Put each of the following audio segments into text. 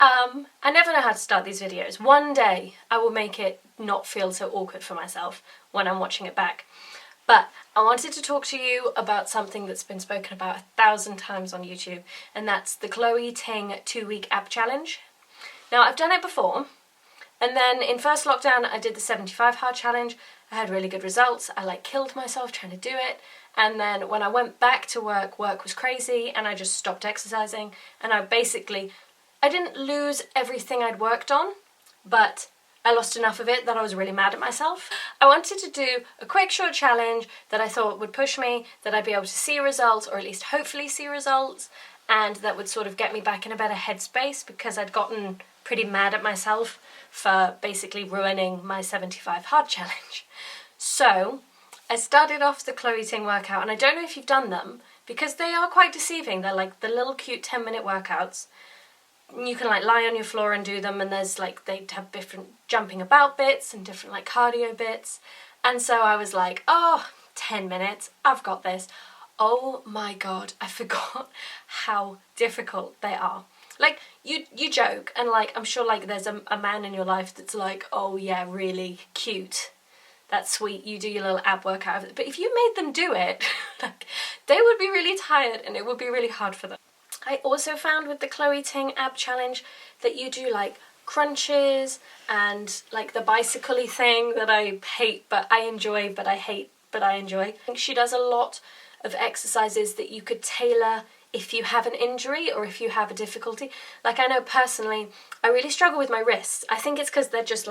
I never know how to start these videos. One day I will make it not feel so awkward for myself when I'm watching it back. But I wanted to talk to you about something that's been spoken about 1,000 times on YouTube, and that's the Chloe Ting 2-week ab challenge. Now, I've done it before, and then in first lockdown I did the 75 hard challenge. I had really good results. I killed myself trying to do it, and then when I went back to work was crazy and I just stopped exercising, and I didn't lose everything I'd worked on, but I lost enough of it that I was really mad at myself. I wanted to do a quick short challenge that I thought would push me, that I'd be able to see results, or at least hopefully see results, and that would sort of get me back in a better headspace because I'd gotten pretty mad at myself for basically ruining my 75 hard challenge. So I started off the Chloe Ting workout, and I don't know if you've done them because they are quite deceiving. They're like the little cute 10-minute workouts. You can lie on your floor and do them, and there's they have different jumping about bits and different cardio bits. And so I was like, oh, 10 minutes, I've got this. Oh my god, I forgot how difficult they are. You joke, and I'm sure there's a man in your life that's like, oh yeah, really cute, that's sweet, you do your little ab workout. But if you made them do it, they would be really tired and it would be really hard for them. I also found with the Chloe Ting ab challenge that you do crunches and the bicycle-y thing that I hate but I enjoy, but I hate but I enjoy. I think she does a lot of exercises that you could tailor if you have an injury or if you have a difficulty. I know personally I really struggle with my wrists. I think it's because they're just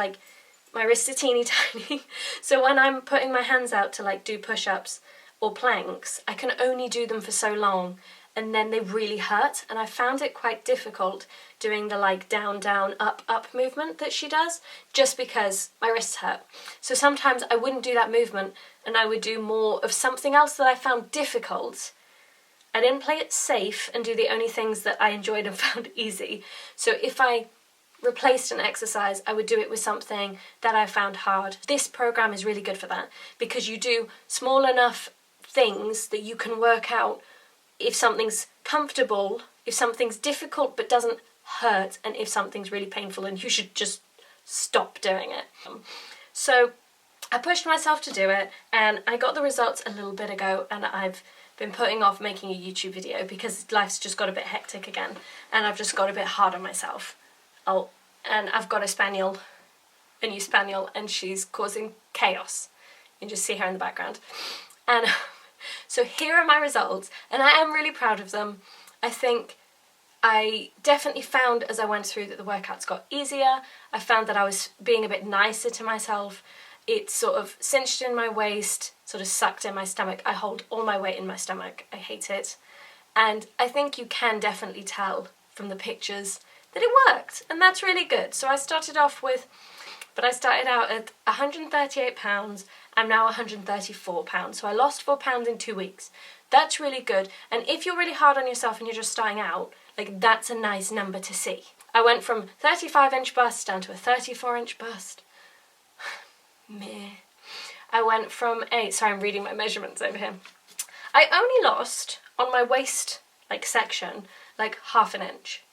my wrists are teeny tiny, so when I'm putting my hands out to do push-ups or planks, I can only do them for so long, and then they really hurt, and I found it quite difficult doing the down, down, up, up movement that she does, just because my wrists hurt. So sometimes I wouldn't do that movement, and I would do more of something else that I found difficult. I didn't play it safe and do the only things that I enjoyed and found easy. So if I replaced an exercise, I would do it with something that I found hard. This program is really good for that, because you do small enough things that you can work out if something's comfortable, if something's difficult but doesn't hurt, and if something's really painful and you should just stop doing it. So I pushed myself to do it, and I got the results a little bit ago, and I've been putting off making a YouTube video because life's just got a bit hectic again, and I've just got a bit hard on myself. Oh, and I've got a new spaniel, and she's causing chaos. You can just see her in the background. And so here are my results, and I am really proud of them. I think I definitely found as I went through that the workouts got easier. I found that I was being a bit nicer to myself. It sort of cinched in my waist, sort of sucked in my stomach. I hold all my weight in my stomach. I hate it. And I think you can definitely tell from the pictures that it worked, and that's really good. So I started out at 138 pounds. I'm now 134 pounds, so I lost 4 pounds in 2 weeks. That's really good, and if you're really hard on yourself and you're just starting out, that's a nice number to see. I went from 35-inch bust down to a 34-inch bust. Meh. I went from sorry, I'm reading my measurements over here. I only lost on my waist section half an inch.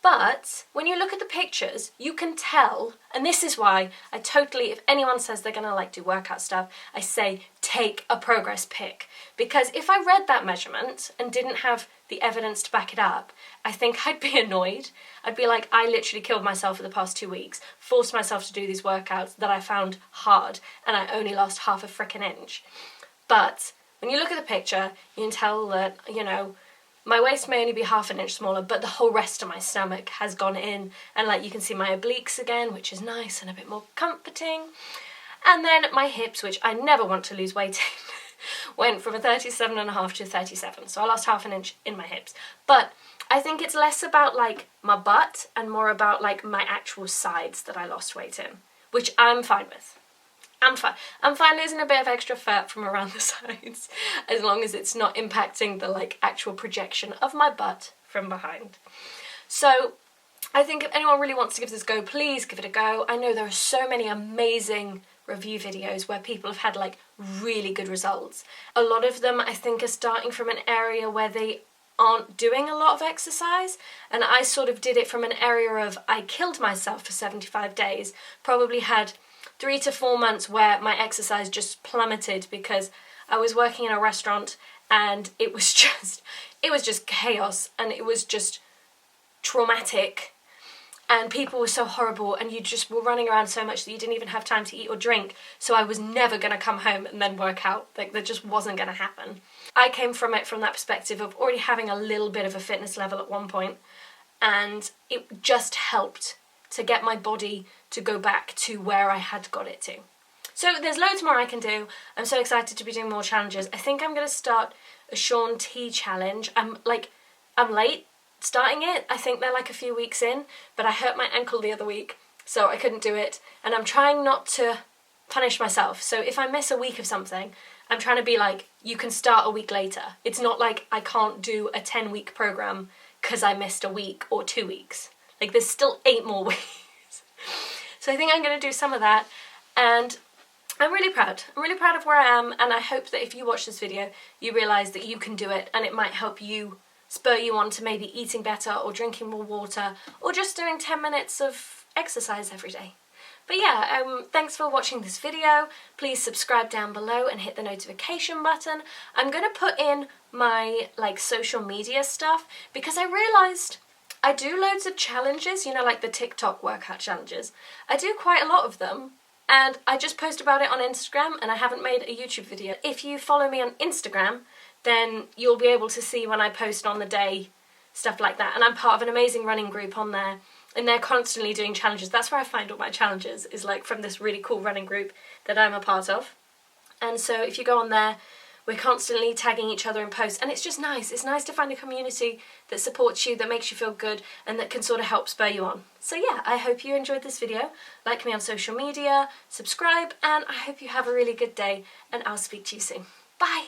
But when you look at the pictures, you can tell, and this is why I totally, if anyone says they're gonna do workout stuff, I say take a progress pic. Because if I read that measurement and didn't have the evidence to back it up, I think I'd be annoyed. I'd be like, I literally killed myself for the past 2 weeks, forced myself to do these workouts that I found hard, and I only lost half a frickin' inch. But when you look at the picture, you can tell that, my waist may only be half an inch smaller, but the whole rest of my stomach has gone in, and you can see my obliques again, which is nice and a bit more comforting. And then my hips, which I never want to lose weight in, went from a 37.5 to a 37, so I lost half an inch in my hips. But I think it's less about my butt and more about my actual sides that I lost weight in, which I'm fine with. I'm fine losing a bit of extra fat from around the sides, as long as it's not impacting the actual projection of my butt from behind. So I think if anyone really wants to give this a go, please give it a go. I know there are so many amazing review videos where people have had really good results. A lot of them I think are starting from an area where they aren't doing a lot of exercise, and I sort of did it from an area of I killed myself for 75 days, probably had 3 to 4 months where my exercise just plummeted because I was working in a restaurant and it was just chaos, and it was just traumatic, and people were so horrible, and you just were running around so much that you didn't even have time to eat or drink. So I was never going to come home and then work out. Like, that just wasn't going to happen. I came from it from that perspective of already having a little bit of a fitness level at one point, and it just helped to get my body to go back to where I had got it to. So there's loads more I can do. I'm so excited to be doing more challenges. I think I'm going to start a Shaun T challenge. I'm late starting it. I think they're like a few weeks in, but I hurt my ankle the other week, so I couldn't do it, and I'm trying not to punish myself. So if I miss a week of something, I'm trying to be like, you can start a week later. It's not like I can't do a 10-week program because I missed a week or 2 weeks. Like, there's still 8 more weeks. So I think I'm going to do some of that, and I'm really proud. I'm really proud of where I am, and I hope that if you watch this video, you realise that you can do it, and it might help you, spur you on to maybe eating better or drinking more water or just doing 10 minutes of exercise every day. But yeah, thanks for watching this video. Please subscribe down below and hit the notification button. I'm going to put in my social media stuff because I realised I do loads of challenges, you know, like the TikTok workout challenges. I do quite a lot of them, and I just post about it on Instagram, and I haven't made a YouTube video. If you follow me on Instagram, then you'll be able to see when I post on the day, stuff like that. And I'm part of an amazing running group on there, and they're constantly doing challenges. That's where I find all my challenges, is like from this really cool running group that I'm a part of. And so if you go on there, we're constantly tagging each other in posts, and it's just nice. It's nice to find a community that supports you, that makes you feel good, and that can sort of help spur you on. So yeah, I hope you enjoyed this video. Like me on social media, subscribe, and I hope you have a really good day, and I'll speak to you soon. Bye!